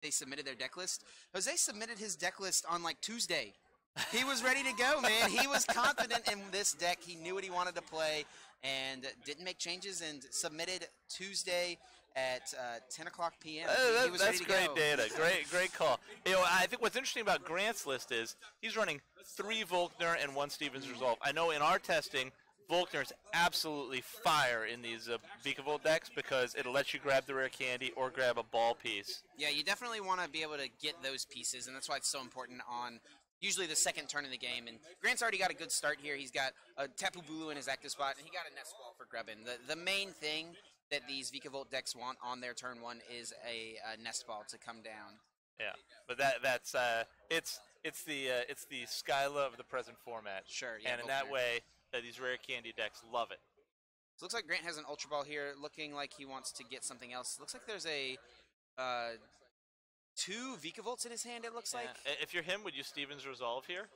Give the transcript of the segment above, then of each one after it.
they submitted their deck list. Jose submitted his deck list on like Tuesday. He was ready to go, man. He was confident in this deck. He knew what he wanted to play and didn't make changes and submitted Tuesday at 10 o'clock p.m. He was ready That's to great go. data. Great call. You know, I think what's interesting about Grant's list is he's running 3 Volkner and 1 Stevens Resolve. I know in our testing, Volkner's absolutely fire in these Vikavolt decks because it'll let you grab the rare candy or grab a ball piece. Yeah, you definitely want to be able to get those pieces, and that's why it's so important on usually the second turn of the game. And Grant's already got a good start here. He's got a Tapu Bulu in his active spot, and he got a Nest Ball for Grubbin. The main thing that these Vikavolt decks want on their turn 1 is a Nest Ball to come down. Yeah, but that's it's the Skyla of the present format. Sure, yeah. And in that way, these rare candy decks love it. So it looks like Grant has an Ultra Ball here, looking like he wants to get something else. Looks like there's a 2 Vikavolts in his hand, it looks like. If you're him, would you Stevens Resolve here?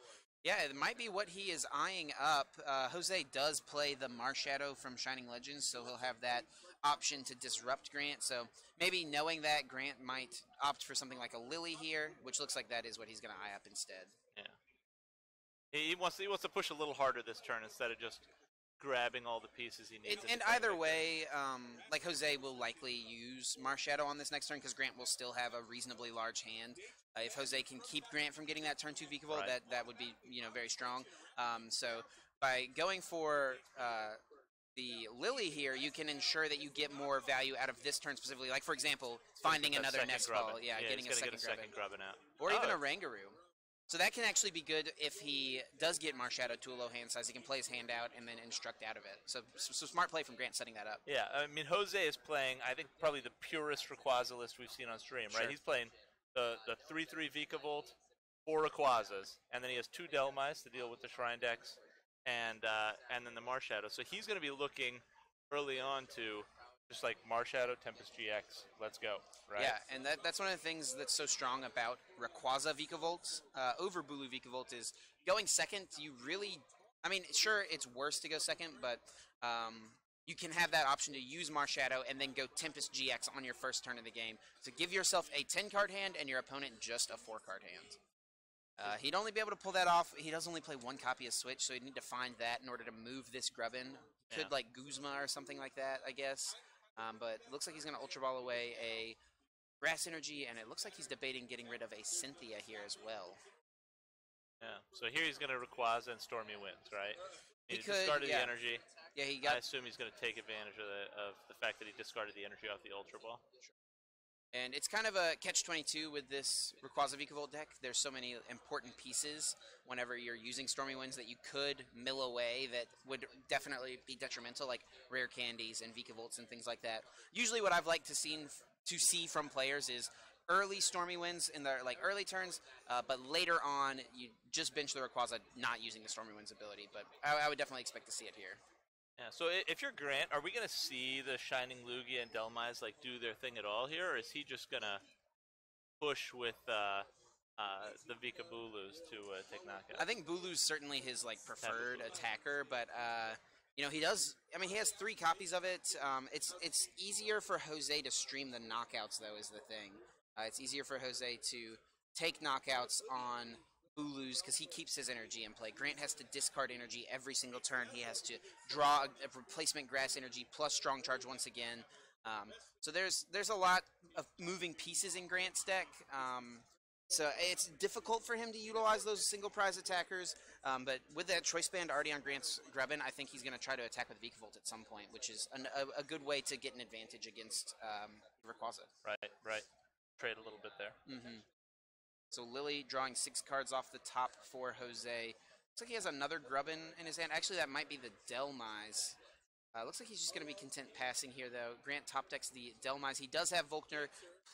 Yeah, it might be what he is eyeing up. Jose does play the Marshadow from Shining Legends, so he'll have that option to disrupt Grant. So maybe knowing that, Grant might opt for something like a Lily here, which looks like that is what he's going to eye up instead. Yeah. He wants to push a little harder this turn instead of just grabbing all the pieces he needs. And either way, like Jose will likely use Marshadow on this next turn because Grant will still have a reasonably large hand. If Jose can keep Grant from getting that turn 2 Vikavolt, right, that would be very strong. So by going for the Lily here, you can ensure that you get more value out of this turn specifically. Like for example, finding another Nest Ball, getting a second Grubbin out, or even a Rangaroo. So that can actually be good if he does get Marshadow to a low hand size. He can play his hand out and then instruct out of it. So smart play from Grant setting that up. Yeah, I mean, Jose is playing, I think, probably the purest Rayquaza list we've seen on stream, right? Sure. He's playing the 3/3 Vikavolt, 4 Rayquazas, and then he has 2 Delmice to deal with the Shrine decks, and then the Marshadow. So he's going to be looking early on to just like Marshadow, Tempest GX, let's go, right? Yeah, and that's one of the things that's so strong about Rayquaza Vikavolts over Bulu Vikavolt is going second. You really, I mean, sure, it's worse to go second, but you can have that option to use Marshadow and then go Tempest GX on your first turn of the game to give yourself a 10-card hand and your opponent just a 4-card hand. He'd only be able to pull that off. He does only play 1 copy of Switch, so he'd need to find that in order to move this Grubbin. Could like Guzma or something like that, I guess. But it looks like he's going to Ultra Ball away a Grass Energy, and it looks like he's debating getting rid of a Cynthia here as well. Yeah, so here he's going to Rayquaza and Stormy Winds, right? He discarded the energy. Yeah, I assume he's going to take advantage of the fact that he discarded the energy off the Ultra Ball. And it's kind of a catch-22 with this Rayquaza Vikavolt deck. There's so many important pieces whenever you're using Stormy Winds that you could mill away that would definitely be detrimental, like rare candies and Vikavolts and things like that. Usually what I've liked to see from players is early Stormy Winds in their early turns, but later on you just bench the Rayquaza not using the Stormy Winds ability. But I would definitely expect to see it here. Yeah, so if you're Grant, are we going to see the Shining Lugia and Delmize do their thing at all here, or is he just going to push with the Vikabulus to take knockout? I think Bulu's certainly his preferred attacker, but he does. I mean, he has 3 copies of it. It's easier for Jose to stream the knockouts, though, is the thing. It's easier for Jose to take knockouts on Bulu's because he keeps his energy in play. Grant has to discard energy every single turn. He has to draw a replacement grass energy plus strong charge once again. So there's a lot of moving pieces in Grant's deck. So it's difficult for him to utilize those single prize attackers. But with that choice band already on Grant's Grubbin, I think he's going to try to attack with Vikavolt at some point, which is a good way to get an advantage against Rayquaza. Right. Trade a little bit there. Mm-hmm. So Lily drawing 6 cards off the top for Jose. Looks like he has another Grubbin in his hand. Actually, that might be the Delmize. Looks like he's just going to be content passing here, though. Grant top decks the Delmize. He does have Volkner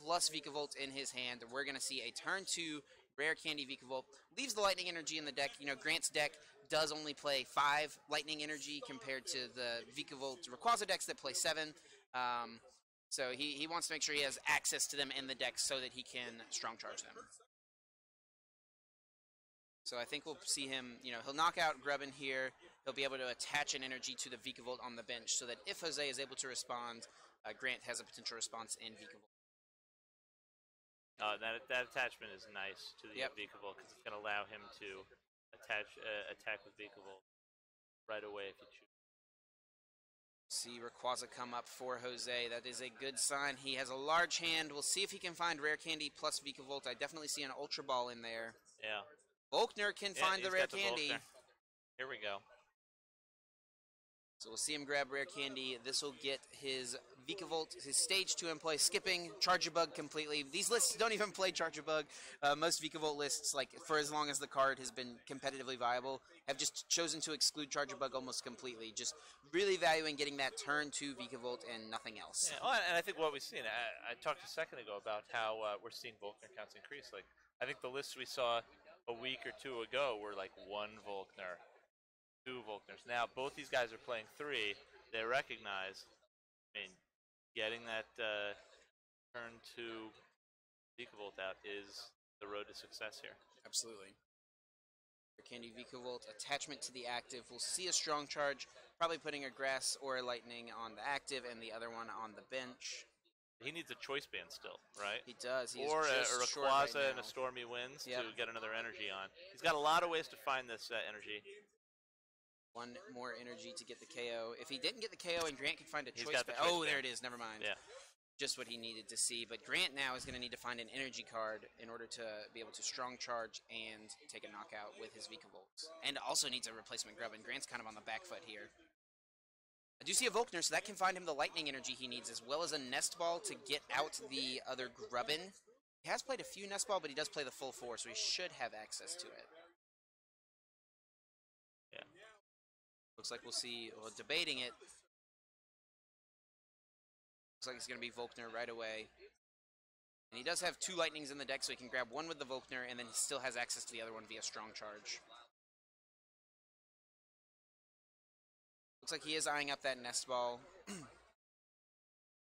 plus Vikavolt in his hand. We're going to see a turn 2 rare candy Vikavolt. Leaves the lightning energy in the deck. Grant's deck does only play 5 lightning energy compared to the Vikavolt Rayquaza decks that play 7. So he wants to make sure he has access to them in the deck so that he can strong charge them. So I think we'll see him, he'll knock out Grubbin here. He'll be able to attach an energy to the Vikavolt on the bench so that if Jose is able to respond, Grant has a potential response in Vikavolt. That attachment is nice to the Vikavolt because it's going to allow him to attack with Vikavolt right away if you choose. See Rayquaza come up for Jose. That is a good sign. He has a large hand. We'll see if he can find Rare Candy plus Vikavolt. I definitely see an Ultra Ball in there. Yeah. Volkner can find the Rare Candy. Here we go. So we'll see him grab Rare Candy. This will get his Vikavolt, his Stage 2 in play, skipping Charger Bug completely. These lists don't even play Charger Bug. Most Vikavolt lists, like for as long as the card has been competitively viable, have just chosen to exclude Charger Bug almost completely. Just really valuing getting that turn 2 Vikavolt and nothing else. Yeah, and I think what we've seen, I talked a second ago about how we're seeing Volkner counts increase. Like I think the lists we saw a week or two ago were like 1 Volkner. 2 Volkners. Now, both these guys are playing 3. They recognize, getting that turn 2 Vikavolt out is the road to success here. Absolutely. Candy Vikavolt, attachment to the active. We'll see a strong charge, probably putting a Grass or a Lightning on the active and the other one on the bench. He needs a Choice Band still, right? He does. He or is a Rayquaza and a Stormy Winds to get another energy on. He's got a lot of ways to find this energy. One more energy to get the KO. If he didn't get the KO and Grant could find a choice band. Oh, there it is. Never mind. Yeah. Just what he needed to see. But Grant now is going to need to find an energy card in order to be able to strong charge and take a knockout with his Vikavolt. And also needs a replacement Grubbin. Grant's kind of on the back foot here. I do see a Volkner, so that can find him the lightning energy he needs, as well as a Nest Ball to get out the other Grubbin. He has played a few Nest Ball, but he does play the full 4, so he should have access to it. Yeah. Looks like we'll see, debating it. Looks like it's going to be Volkner right away. And he does have 2 Lightnings in the deck, so he can grab one with the Volkner, and then he still has access to the other one via Strong Charge. Looks like he is eyeing up that Nest Ball.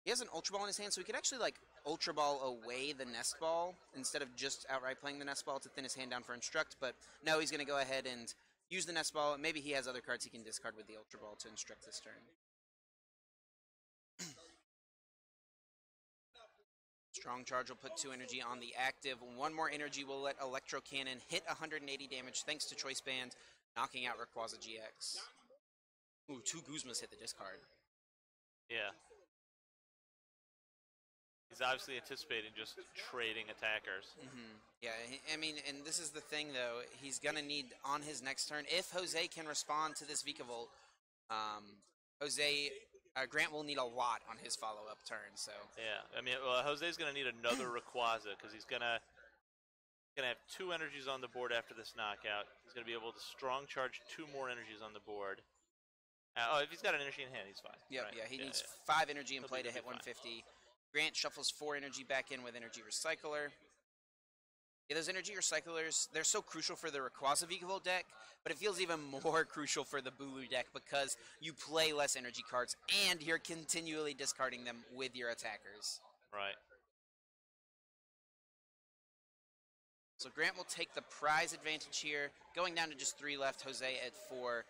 He has an Ultra Ball in his hand, so he could actually, like, Ultra Ball away the Nest Ball instead of just outright playing the Nest Ball to thin his hand down for Instruct. But no, he's going to go ahead and use the Nest Ball. Maybe he has other cards he can discard with the Ultra Ball to Instruct this turn. Strong Charge will put 2 energy on the active. 1 more energy will let Electro Cannon hit 180 damage thanks to Choice Band, knocking out Rayquaza GX. Ooh, 2 Guzmas hit the discard. Yeah. He's obviously anticipating just trading attackers. Yeah, I mean, and this is the thing, though. He's going to need, on his next turn, if Jose can respond to this Vikavolt, Grant will need a lot on his follow-up turn, so... Yeah, I mean, Jose's going to need another Rayquaza, because he's going to have 2 energies on the board after this knockout. He's going to be able to strong charge 2 more energies on the board. If he's got an energy in hand, he's fine. Yep, right? yeah, he needs 5 energy in play to hit 150. Grant shuffles 4 energy back in with Energy Recycler. Yeah, those Energy Recyclers, they're so crucial for the Rayquaza Vikavolt deck, but it feels even more crucial for the Bulu deck because you play less energy cards and you're continually discarding them with your attackers. Right. So Grant will take the prize advantage here, going down to just 3 left, Jose at 4.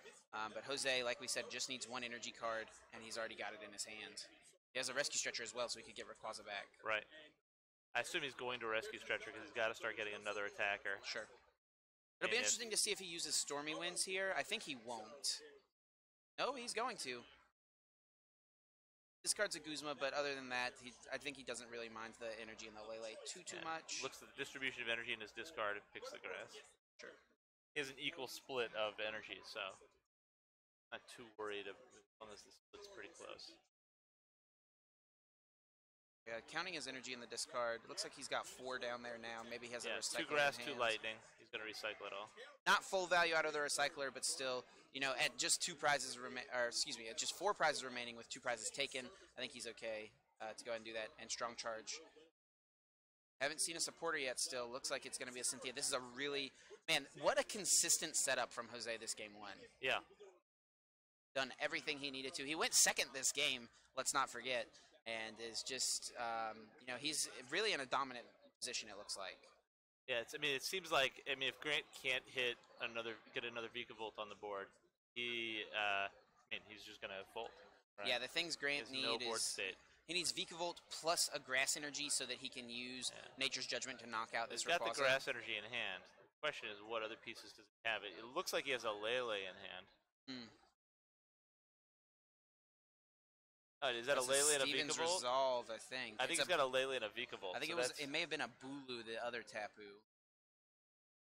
But Jose, like we said, just needs 1 energy card, and he's already got it in his hand. He has a Rescue Stretcher as well, so he could get Rayquaza back. Right. I assume he's going to Rescue Stretcher because he's got to start getting another attacker. Sure. It'll be interesting to see if he uses Stormy Winds here. I think he won't. No, he's going to. Discards a Guzma, but other than that, I think he doesn't really mind the energy in the Lele too much. Looks at the distribution of energy in his discard and picks the Grass. Sure. He has an equal split of energy, so not too worried as long as the split's pretty close. Yeah, counting his energy in the discard. It looks like he's got 4 down there now. Maybe he has a recycler 2 Grass, in 2 Lightning. He's going to recycle it all. Not full value out of the recycler, but still, you know, at just 2 prizes at just 4 prizes remaining with 2 prizes taken, I think he's okay to go ahead and do that. And Strong Charge. Haven't seen a supporter yet still. Looks like it's going to be a Cynthia. This is a really, man, what a consistent setup from Jose this game 1. Yeah. Done everything he needed to. He went second this game, let's not forget. And is just, you know, he's really in a dominant position, it looks like. Yeah, it seems like, if Grant can't get another Vikavolt on the board, he's just going to fold. Right? Yeah, the things Grant needs no board is state. He needs Vikavolt plus a Grass Energy so that he can use Nature's Judgment to knock out this He's got Rayquaza. the Grass Energy in hand. The question is, what other pieces does he have? It looks like he has a Lele in hand. Is that a Lele and a Steven's Vikavolt? Resolve, I think. I think he's got a Lele and a Vikavolt. I think it may have been a Bulu, the other Tapu.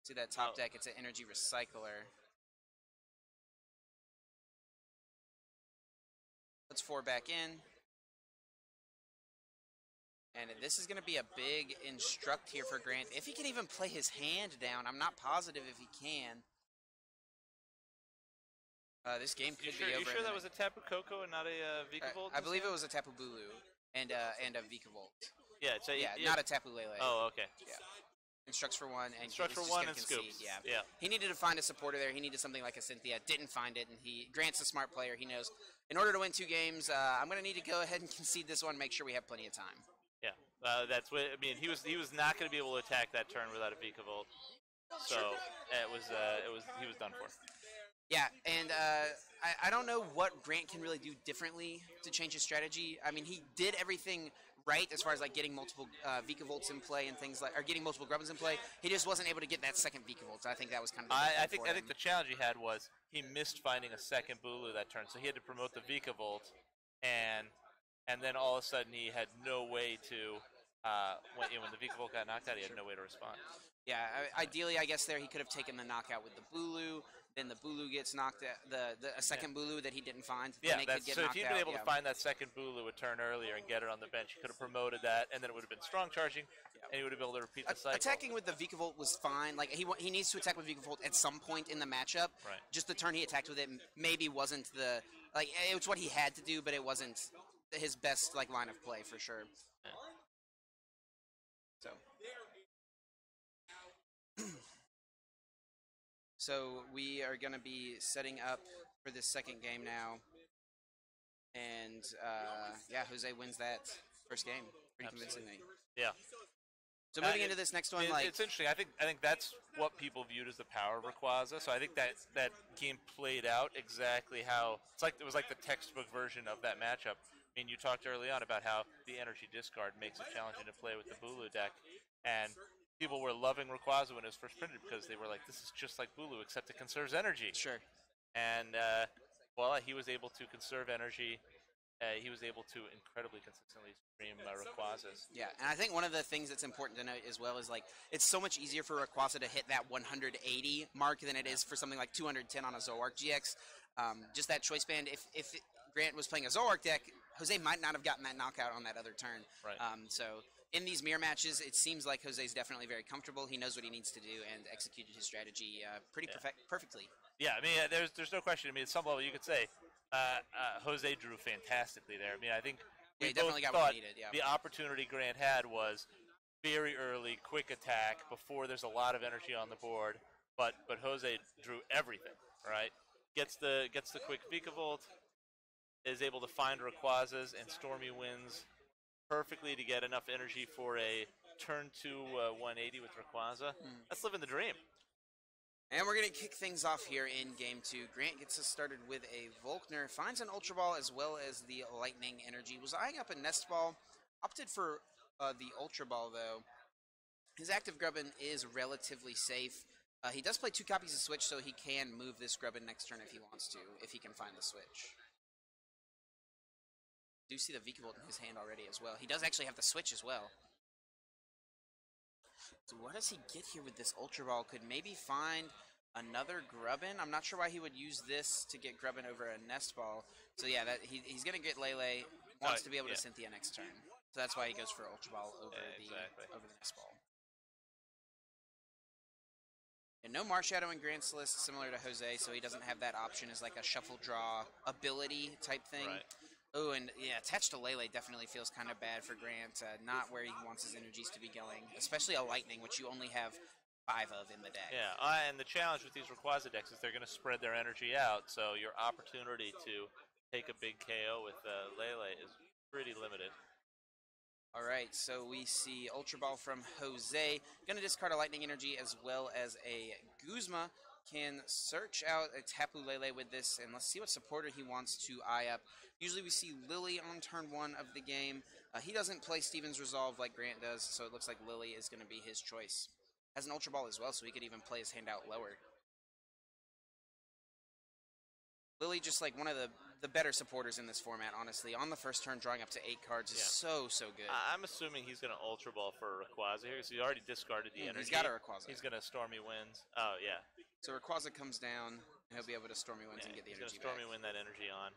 See that top deck? It's an Energy Recycler. Puts 4 back in. And this is going to be a big instruct here for Grant. If he can even play his hand down, I'm not positive if he can. This game could be over. You sure that was a Tapu Koko and not a Vikavolt? I believe it was a Tapu Bulu and a Vikavolt. Yeah, not a Tapu Lele. Oh, okay. Yeah. Instructs for 1 and Instructs for 1 and scoops. Yeah. He needed to find a supporter there. He needed something like a Cynthia. Didn't find it, and Grant's a smart player. He knows in order to win 2 games, I'm going to need to go ahead and concede this one. Make sure we have plenty of time. Yeah, that's what I mean. He was not going to be able to attack that turn without a Vikavolt, so he was done for. Yeah, and I don't know what Grant can really do differently to change his strategy. I mean, he did everything right as far as like getting multiple Vikavolts in play and things like, or getting multiple Grubbins in play. He just wasn't able to get that second Vikavolt. So I think that was kind of. I think the challenge he had was he missed finding a second Bulu that turn, so he had to promote the Vikavolt, and then all of a sudden he had no way to. When the Vikavolt got knocked out, he had no way to respond. Yeah, ideally, I guess there he could have taken the knockout with the Bulu. Then the Bulu gets knocked out. A second Bulu that he didn't find. Yeah, so if he'd been able to find that second Bulu a turn earlier and get it on the bench, he could have promoted that, and then it would have been strong charging, and he would have been able to repeat the cycle. Attacking with the Vikavolt was fine. Like he needs to attack with Vikavolt at some point in the matchup. Right. Just the turn he attacked with it maybe wasn't it was what he had to do, but it wasn't his best line of play for sure. Yeah. So we are going to be setting up for this second game now. And, Jose wins that first game pretty convincingly. Yeah. So moving into this next one, it's interesting. I think that's what people viewed as the power of Rayquaza. So I think that game played out exactly how it was like the textbook version of that matchup. I mean, you talked early on about how the energy discard makes it challenging to play with the Bulu deck, and people were loving Rayquaza when it was first printed because they were like, this is just like Bulu, except it conserves energy. Sure. And, he was able to conserve energy. He was able to incredibly consistently stream Rayquazas. Yeah, and I think one of the things that's important to note as well is, it's so much easier for Rayquaza to hit that 180 mark than it is for something like 210 on a Zoroark GX. Just that choice band, if Grant was playing a Zoroark deck, Jose might not have gotten that knockout on that other turn. Right. So in these mirror matches, it seems like Jose's definitely very comfortable. He knows what he needs to do and executed his strategy perfectly. Yeah, I mean, there's no question. I mean, at some level, you could say Jose drew fantastically there. I mean, I think we both definitely got thought what he needed. Yeah. The opportunity Grant had was very early, quick attack before there's a lot of energy on the board. But Jose drew everything, right? Gets the quick Vikavolt, is able to find Rayquazas, and Stormy wins perfectly to get enough energy for a turn 2 180 with Rayquaza. That's living the dream. And we're going to kick things off here in Game 2. Grant gets us started with a Volkner, finds an Ultra Ball as well as the Lightning Energy. Was eyeing up a Nest Ball, opted for the Ultra Ball though. His active Grubbin is relatively safe. He does play 2 copies of Switch, so he can move this Grubbin next turn if he wants to, if he can find the Switch. Do see the Vikavolt in his hand already as well. He does actually have the Switch as well. So what does he get here with this Ultra Ball? Could maybe find another Grubbin. I'm not sure why he would use this to get Grubbin over a Nest Ball. So yeah, he's going to get Lele. Wants to be able to Cynthia next turn. So that's why he goes for Ultra Ball over the Nest Ball. And no Marshadow in Grant's list, similar to Jose, so he doesn't have that option as a shuffle draw ability type thing. Right. Oh, and yeah, attached to Lele definitely feels kind of bad for Grant. Not where he wants his energies to be going, especially a Lightning, which you only have 5 of in the deck. Yeah, and the challenge with these Rayquaza decks is they're going to spread their energy out, so your opportunity to take a big KO with Lele is pretty limited. All right, so we see Ultra Ball from Jose. Going to discard a Lightning Energy as well as a Guzma. can search out a Tapu Lele with this, and let's see what supporter he wants to eye up. Usually we see Lily on turn 1 of the game. He doesn't play Steven's Resolve like Grant does, so it looks like Lily is going to be his choice. Has an Ultra Ball as well, so he could even play his hand out lower. Lily, just like one of the better supporters in this format, honestly. On the first turn, drawing up to 8 cards is so good. I'm assuming he's going to Ultra Ball for Rayquaza here, because he already discarded the energy. He's got a Rayquaza. He's going to Stormy Winds. Oh, yeah. So Rayquaza comes down, and he'll be able to Stormy Winds and get the energy back. Stormy Wind that energy on.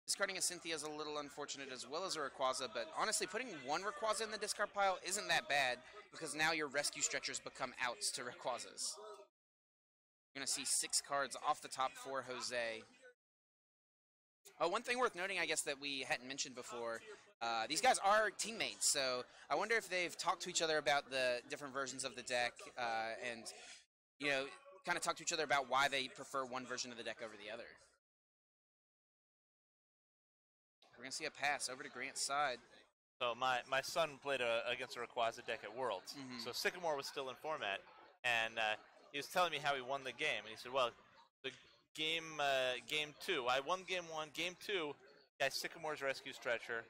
Discarding a Cynthia is a little unfortunate as well as a Rayquaza, but honestly, putting one Rayquaza in the discard pile isn't that bad, because now your rescue stretchers become outs to Rayquazas. You're going to see 6 cards off the top for Jose. One thing worth noting, I guess, that we hadn't mentioned before, these guys are teammates, so I wonder if they've talked to each other about the different versions of the deck, and, you know, kind of talk to each other about why they prefer one version of the deck over the other. We're going to see a pass over to Grant's side. So my son played against a Rayquaza deck at Worlds, so Sycamore was still in format, and he was telling me how he won the game, and he said, well, the game 2, I won game 1, game 2, guy Sycamore's Rescue Stretcher,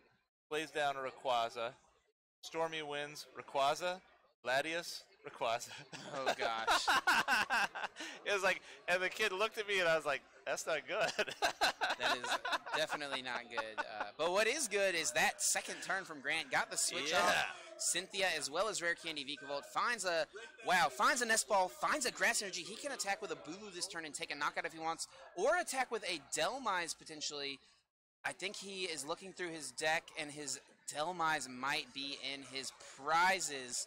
plays down a Rayquaza, Stormy wins, Rayquaza, Latias, Rayquaza. Oh, gosh. It was like, and the kid looked at me, and I was like, that's not good. That is definitely not good. But what is good is that second turn from Grant got the switch off. Cynthia, as well as Rare Candy Vikavolt, finds a Nest Ball, finds a Grass Energy. He can attack with a Bulu this turn and take a knockout if he wants, or attack with a Delmise potentially. I think he is looking through his deck, and his Delmise might be in his prizes.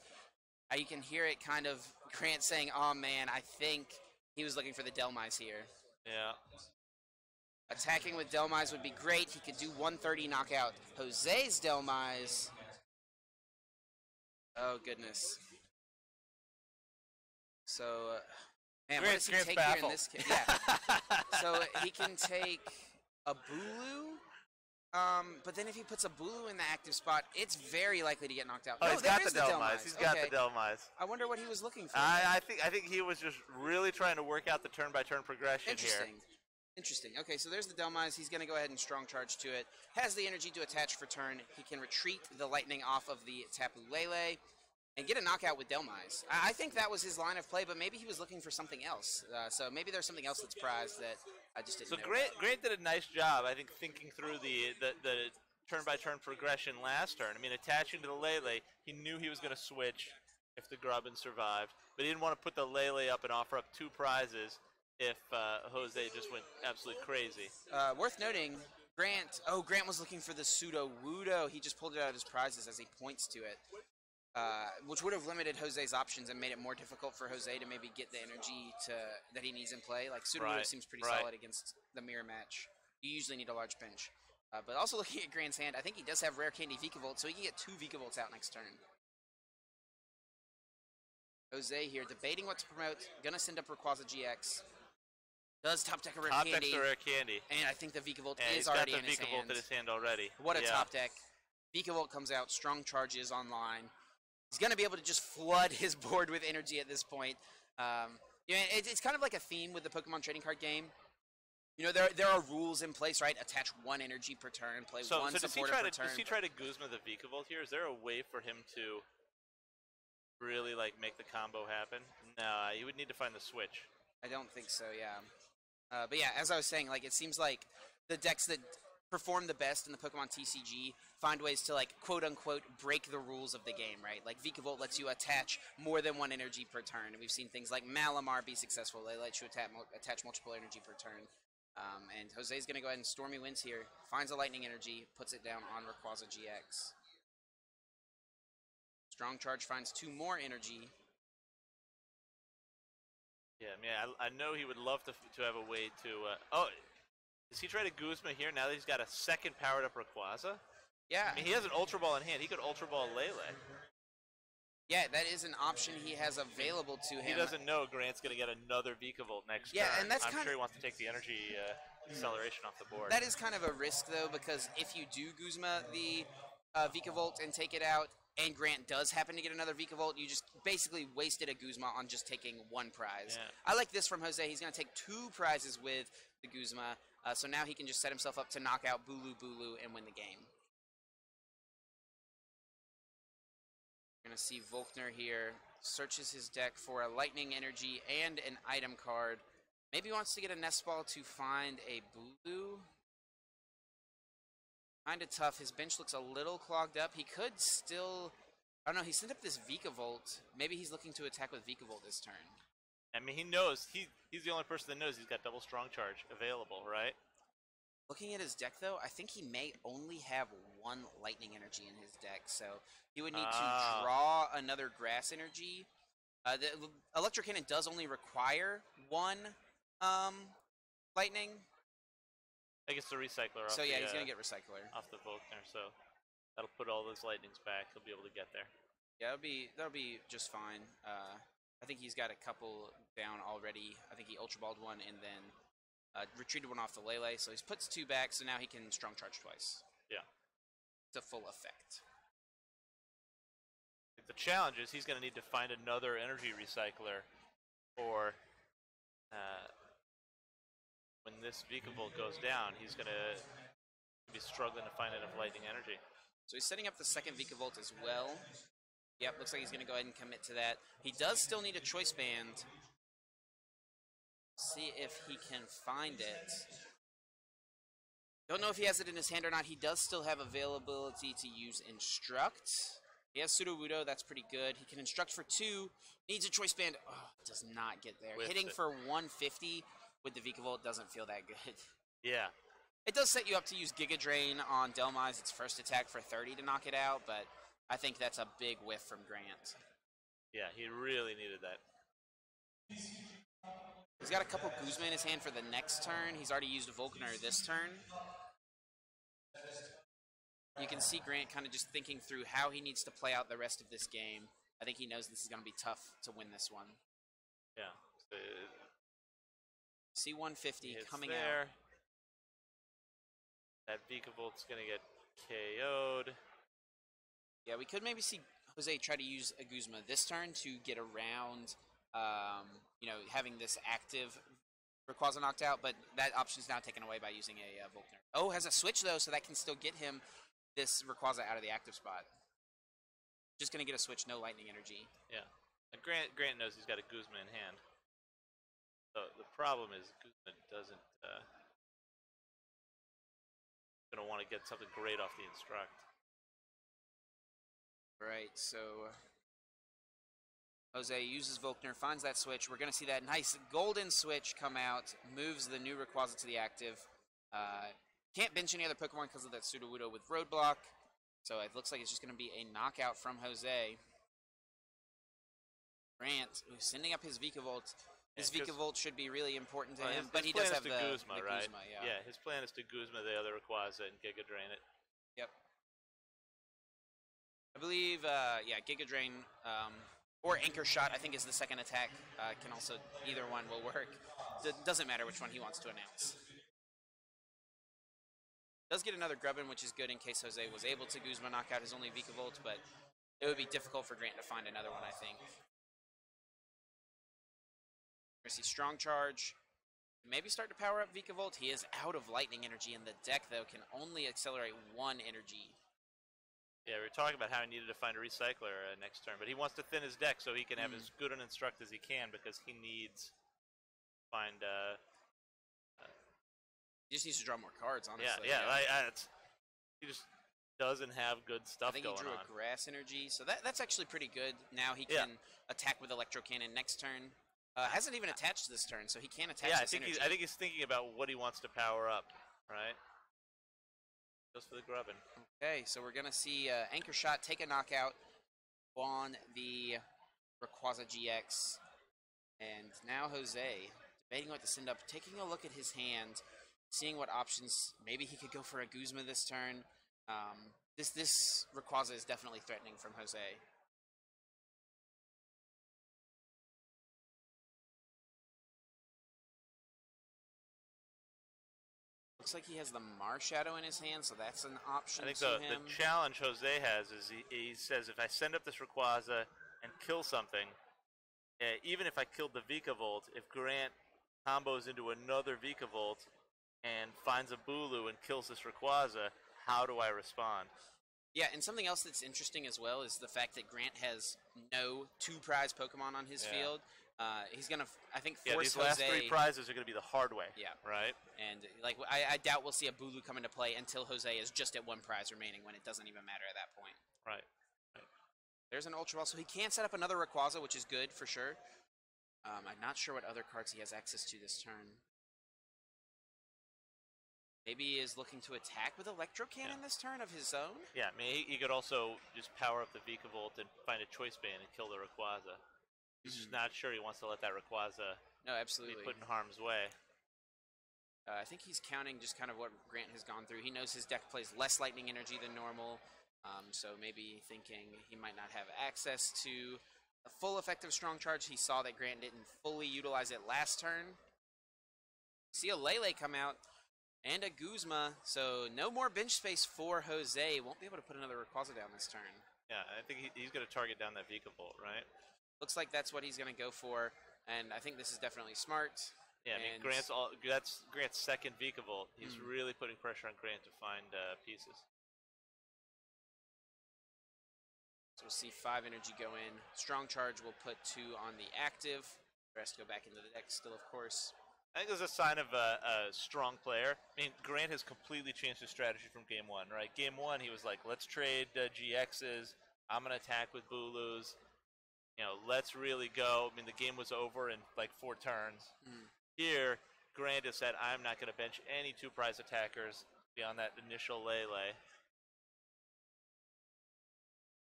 You can hear it kind of, Grant saying, oh man, I think he was looking for the Delmise here. Yeah. Attacking with Delmise would be great. He could do 130 knockout. Jose's Delmise. Oh, goodness. So, man, what does he take here in this case? Yeah. So he can take a Bulu. But then if he puts a Bulu in the active spot, it's very likely to get knocked out. Oh, no, he's got the Delmise. He's got the Delmise. I wonder what he was looking for. I think he was just really trying to work out the turn-by-turn progression here. Interesting. Okay, so there's the Delmise. He's going to go ahead and strong charge to it. Has the energy to attach for turn. He can retreat the lightning off of the Tapu Lele and get a knockout with Delmise. I think that was his line of play, but maybe he was looking for something else. So maybe there's something else that's prized that I just didn't know. So Grant did a nice job, I think, thinking through the turn-by-turn progression last turn. I mean, attaching to the Lele, he knew he was going to switch if the Grubbin survived, but he didn't want to put the Lele up and offer up 2 prizes if Jose just went absolutely crazy. Worth noting, Grant was looking for the Pseudo-Wudo. He just pulled it out of his prizes as he points to it, which would have limited Jose's options and made it more difficult for Jose to maybe get the energy that he needs in play. Like, Pseudo-Wudo seems pretty solid against the mirror match. You usually need a large bench. But also looking at Grant's hand, I think he does have Rare Candy Vikavolt, so he can get 2 Vikavolts out next turn. Jose here, debating what to promote. Gonna send up Rayquaza GX. Does top deck a Rare Candy. Top deck's a Rare Candy. And I think the Vikavolt is already in his hand. He's got the Vikavolt in his hand already. What a top deck. Vikavolt comes out, strong charges online. He's going to be able to just flood his board with energy at this point. You know, it's kind of like a theme with the Pokemon trading card game. You know, there are rules in place, right? Attach 1 energy per turn, play 1 supporter per turn. Does he try to Guzma the Vikavolt here? Is there a way for him to really, like, make the combo happen? No, he would need to find the switch. I don't think so, yeah. But yeah, as I was saying, like, it seems like the decks that perform the best in the Pokemon TCG find ways to, like, quote-unquote break the rules of the game, right? Like, Vikavolt lets you attach more than 1 energy per turn. And we've seen things like Malamar be successful. They let you attach multiple energy per turn. And Jose's going to go ahead and Stormy Winds here. Finds a Lightning Energy, puts it down on Rayquaza GX. Strong Charge finds 2 more energy. Yeah, I mean, I know he would love to have a way to... oh, does he try to Guzma here now that he's got a second powered-up Rayquaza? Yeah. I mean, he has an Ultra Ball in hand. He could Ultra Ball Lele. Yeah, that is an option he has available to him. He doesn't know Grant's going to get another Vikavolt next turn. And that's I'm sure he wants to take the energy acceleration off the board. That is kind of a risk, though, because if you do Guzma the Vikavolt and take it out, and Grant does happen to get another Vikavolt, you just basically wasted a Guzma on just taking one prize. Yeah. I like this from Jose. He's going to take 2 prizes with the Guzma, so now he can just set himself up to knock out Bulu Bulu and win the game. We're going to see Volkner here, searches his deck for a Lightning Energy and an item card. Maybe he wants to get a Nest Ball to find a Bulu. Kind of tough. His bench looks a little clogged up. He could still... I don't know. He sent up this Vikavolt. Maybe he's looking to attack with Vikavolt this turn. I mean, he knows. He's the only person that knows he's got double strong charge available, right? Looking at his deck, though, I think he may only have 1 Lightning Energy in his deck, so he would need to draw another Grass Energy. The Electro Cannon does only require 1 Lightning. I guess the Recycler off So yeah, he's going to get Recycler. Off the Volkner, so that'll put all those Lightnings back. He'll be able to get there. Yeah, that'll be just fine. I think he's got a couple down already. I think he Ultra Balled 1 and then retreated 1 off the Lele, so he's puts 2 back, so now he can Strong Charge twice. Yeah. To full effect. The challenge is he's going to need to find another Energy Recycler or when this Vikavolt goes down, he's going to be struggling to find enough Lightning Energy. So he's setting up the second Vikavolt as well. Yep, looks like he's going to go ahead and commit to that. He does still need a Choice Band. See if he can find it. Don't know if he has it in his hand or not. He does still have availability to use Instruct. He has Sudowoodo, that's pretty good. He can Instruct for 2. Needs a Choice Band. Oh, does not get there. Hitting for 150 with the Vikavolt doesn't feel that good. Yeah. It does set you up to use Giga Drain on Delmise, its first attack for 30 to knock it out, but I think that's a big whiff from Grant. Yeah, he really needed that. He's got a couple Guzma in his hand for the next turn. He's already used a Volkner this turn. You can see Grant kind of just thinking through how he needs to play out the rest of this game. I think he knows this is going to be tough to win this one. Yeah. C-150 coming there. out. That Vikavolt's going to get KO'd. Yeah, we could maybe see Jose try to use a Guzma this turn to get around, having this active Rayquaza knocked out, but that option is now taken away by using a Volkner. Oh, has a switch, though, so that can still get him this Rayquaza out of the active spot. Just going to get a switch, no Lightning Energy. Yeah. And Grant knows he's got a Guzma in hand. So the problem is Guzma doesn't going to want to get something great off the Instruct. Right, so Jose uses Volkner, finds that switch. We're going to see that nice golden switch come out, moves the new Rayquaza to the active. Can't bench any other Pokemon because of that Sudowoodo with Roadblock. So it looks like it's just going to be a knockout from Jose. Grant, who's sending up his Vikavolt. His Vikavolt should be really important to him, but he does have the Guzma, right? Guzma, Yeah, his plan is to Guzma the other Rayquaza and Giga Drain it. Yep. I believe, Giga Drain or Anchor Shot, I think, is the second attack. Can also, either one will work. Doesn't matter which one he wants to announce. Does get another Grubbin, which is good in case Jose was able to Guzma knock out his only Vikavolt, but it would be difficult for Grant to find another one, I think. We're going to see Strong Charge. Maybe start to power up Vikavolt. He is out of Lightning Energy, and the deck, though, can only accelerate 1 energy. Yeah, we were talking about how he needed to find a Recycler next turn, but he wants to thin his deck so he can have as good an Instruct as he can because he needs to find... he just needs to draw more cards, honestly. Yeah. He just doesn't have good stuff going on. I think he drew a Grass Energy, so that's actually pretty good. Now he can attack with Electro Cannon next turn. Hasn't even attached this turn, so he can attach this energy. I think he's thinking about what he wants to power up, right? Goes for the Grubbin. Okay, so we're going to see Anchor Shot take a knockout on the Rayquaza GX. And now Jose, debating what to send up, taking a look at his hand, seeing what options. Maybe he could go for a Guzma this turn. This Rayquaza is definitely threatening from Jose. Looks like he has the Marshadow in his hand, so that's an option I think to the him. challenge Jose has is he says if I send up this Rayquaza and kill something, even if I killed the Vikavolt, if Grant combos into another Vikavolt and finds a Bulu and kills this Rayquaza, how do I respond? Yeah, and something else that's interesting as well is the fact that Grant has no 2 prize Pokemon on his field. He's gonna, I think, force these last Jose. 3 prizes are gonna be the hard way. Yeah. Right. And like, I doubt we'll see a Bulu come into play until Jose is just at 1 prize remaining, when it doesn't even matter at that point. Right. There's an Ultra Ball, so he can set up another Rayquaza, which is good for sure. I'm not sure what other cards he has access to this turn. Maybe he is looking to attack with Electro Cannon this turn of his own? Yeah, I mean, he could also just power up the Vikavolt and find a Choice Band and kill the Rayquaza. He's just not sure he wants to let that Rayquaza be put in harm's way. I think he's counting just kind of what Grant has gone through. He knows his deck plays less Lightning Energy than normal, so maybe thinking he might not have access to a full effective Strong Charge. He saw that Grant didn't fully utilize it last turn. See a Lele come out. And a Guzma, so no more bench space for Jose. Won't be able to put another Rayquaza down this turn. Yeah, I think he's going to target down that Vikavolt, right? Looks like that's what he's going to go for, and I think this is definitely smart. Yeah, I mean, that's Grant's second Vikavolt. He's really putting pressure on Grant to find pieces. So we'll see 5 energy go in. Strong Charge will put 2 on the active. The rest go back into the deck still, of course. I think it's a sign of a strong player. I mean, Grant has completely changed his strategy from Game 1, right? Game 1, he was like, let's trade GXs. I'm going to attack with Bulus. You know, let's really go. I mean, the game was over in like 4 turns. Here, Grant has said, I'm not going to bench any 2 prize attackers beyond that initial Lele.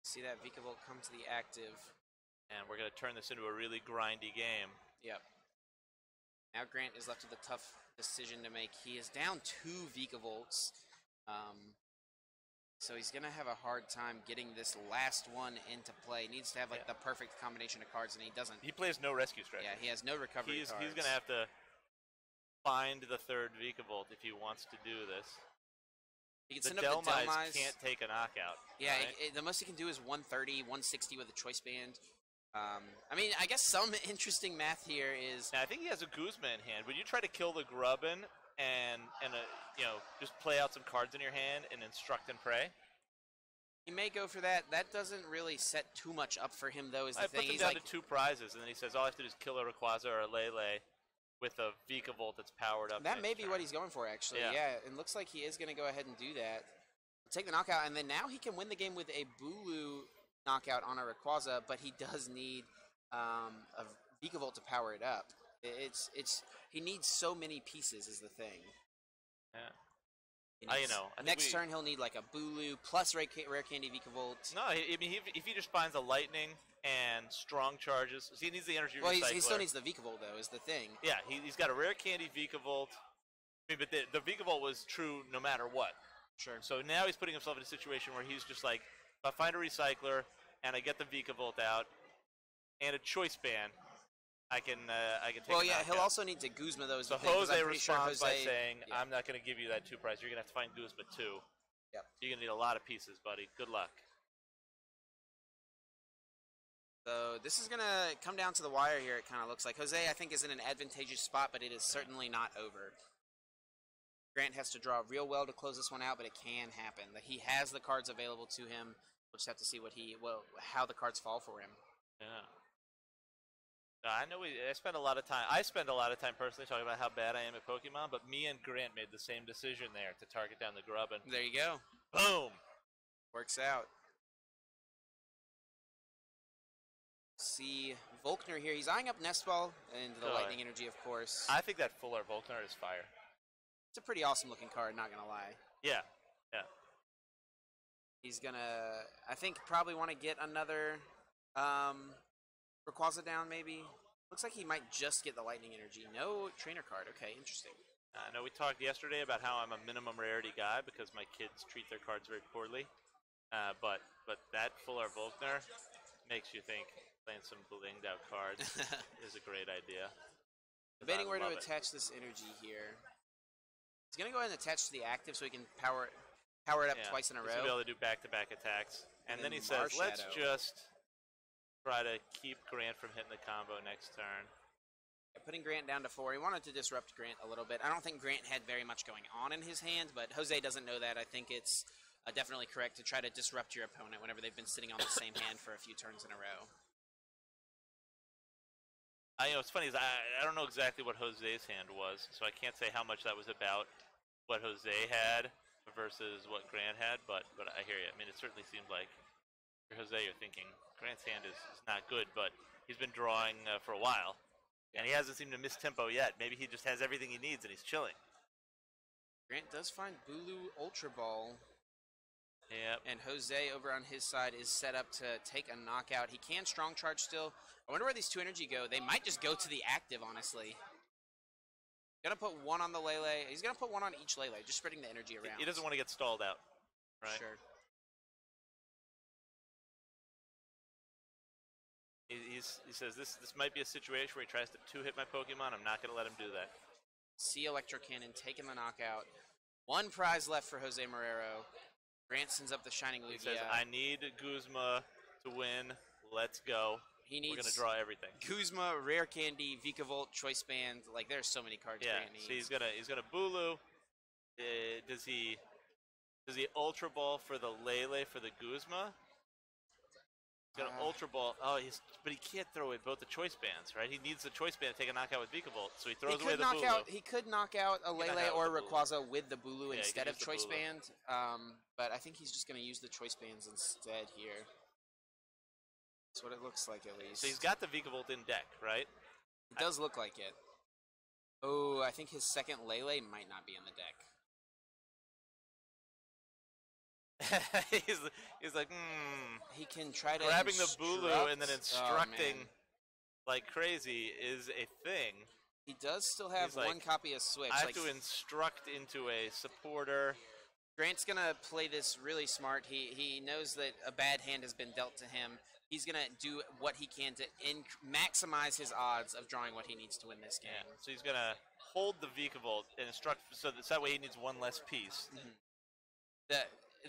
See that Vikavolt come to the active. And we're going to turn this into a really grindy game. Yep. Now Grant is left with a tough decision to make. He is down 2 Vikavolts, so he's going to have a hard time getting this last one into play. He needs to have like the perfect combination of cards, and he doesn't. He plays no rescue strategy. Yeah, he has no recovery cards. He's going to have to find the 3rd Vikavolt if he wants to do this. He can the send up the Delmise can't take a knockout. Yeah, right? The most he can do is 130, 160 with a Choice Band. I mean, I guess some interesting math here is. Now, I think he has a Guzma in hand. Would you try to kill the Grubbin and just play out some cards in your hand and instruct and pray? He may go for that. That doesn't really set too much up for him, though. Is the thing. Put them He's down like, to 2 prizes, and then he says, all I have to do is kill a Rayquaza or a Lele with a Vikavolt that's powered up. That may be what he's going for, actually. Yeah, it looks like he is going to go ahead and do that. Take the knockout, and then now he can win the game with a Bulu knockout on a Rayquaza, but he does need a Vikavolt to power it up. He needs so many pieces is the thing. Yeah. Next turn he'll need like a Bulu plus Rare Candy Vikavolt. No, I mean if he just finds a Lightning and Strong Charges, he needs the energy recycler. Well, he still needs the Vikavolt though, is the thing. Yeah, he's got a Rare Candy Vikavolt. I mean, but the Vikavolt was true no matter what. Sure. So now he's putting himself in a situation where he's just like, if I find a recycler and I get the Vikavolt out and a Choice Band, I can take. Well, yeah, he'll also need to Guzma those. So Jose responds by saying, "I'm not going to give you that 2 prize. You're going to have to find Guzma 2. Yep. You're going to need a lot of pieces, buddy. Good luck." So this is going to come down to the wire here. It kind of looks like Jose, I think, is in an advantageous spot, but it is certainly not over. Grant has to draw real well to close this one out, but it can happen. That he has the cards available to him. We'll just have to see how the cards fall for him. Yeah. I know I spend a lot of time. I spend a lot of time personally talking about how bad I am at Pokemon, but me and Grant made the same decision there to target down the Grubbin. There you go. Boom. Works out. See Volkner here. He's eyeing up Nestball and the Lightning Energy, of course. I think that Full Art Volkner is fire. It's a pretty awesome looking card, not gonna lie. Yeah. Yeah. He's gonna, I think, probably want to get another Rayquaza down, maybe. Looks like he might just get the Lightning Energy. No trainer card. Okay, interesting. I know we talked yesterday about how I'm a minimum rarity guy because my kids treat their cards very poorly. But that Full Art Volkner makes you think playing some blinged out cards is a great idea. Debating where to attach this energy here. He's gonna go ahead and attach to the active so he can power it up twice in a row. He'll be able to do back-to-back attacks. And then he says, let's just try to keep Grant from hitting the combo next turn. Putting Grant down to 4. He wanted to disrupt Grant a little bit. I don't think Grant had very much going on in his hand, but Jose doesn't know that. I think it's definitely correct to try to disrupt your opponent whenever they've been sitting on the same hand for a few turns in a row. What's funny is I don't know exactly what Jose's hand was, so I can't say how much that was about what Jose had versus what Grant had, but I hear you. I mean, it certainly seemed like for Jose, you're thinking Grant's hand is not good, but he's been drawing for a while. And he hasn't seemed to miss tempo yet. Maybe he just has everything he needs and he's chilling. Grant does find Bulu Ultra Ball. Yep. And Jose over on his side is set up to take a knockout. He can strong charge still. I wonder where these 2 energy go. They might just go to the active, honestly. Gonna put 1 on the Lele. He's gonna put 1 on each Lele, just spreading the energy around. He doesn't want to get stalled out, right? Sure. He says this might be a situation where he tries to 2-hit my Pokemon. I'm not going to let him do that. See Electro Cannon taking the knockout. 1 prize left for Jose Marrerro. Grant sends up the Shining Lugia. He says, I need Guzma to win. Let's go. We're going to draw everything. Guzma, Rare Candy, Vikavolt, Choice Band. Like, there's so many cards Grant needs. So he's gonna Bulu. Does he Ultra Ball for the Lele for the Guzma? He's gonna Ultra Ball. But he can't throw away both the Choice Bands, right? He needs the Choice Band to take a knockout with Vikavolt, so he throws away the Bulu. He could knock out a Lele or a Rayquaza with the Bulu instead of Choice Band. But I think he's just gonna use the Choice Bands instead here. That's what it looks like, at least. So he's got the Vikavolt in deck, right? It does look like it. Oh, I think his second Lele might not be in the deck. he's like, He can try to grabbing the Bulu and then instructing like crazy is a thing. He does still have 1 copy of Switch. I have to instruct into a supporter. Grant's gonna play this really smart. He knows that a bad hand has been dealt to him. He's gonna do what he can to maximize his odds of drawing what he needs to win this game. Yeah. So he's gonna hold the Vikavolt and instruct, so that way he needs 1 less piece.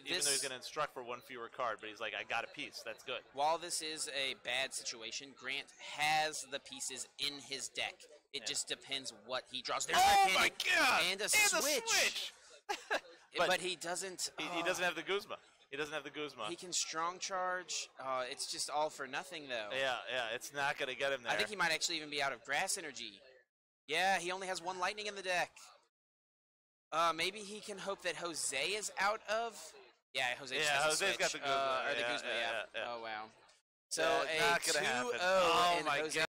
Even though he's going to instruct for 1 fewer card, but he's like, I got a piece. That's good. While this is a bad situation, Grant has the pieces in his deck. It just depends what he draws. There's my God! And a Switch! but he doesn't... He doesn't have the Guzma. He doesn't have the Guzma. He can strong charge. It's just all for nothing, though. Yeah, it's not going to get him there. I think he might actually even be out of grass energy. Yeah, he only has 1 lightning in the deck. Maybe he can hope that Jose is out of... Yeah, Jose's got the Guzma. Or the Guzma, yeah. Oh, wow. So a 2-0 in Jose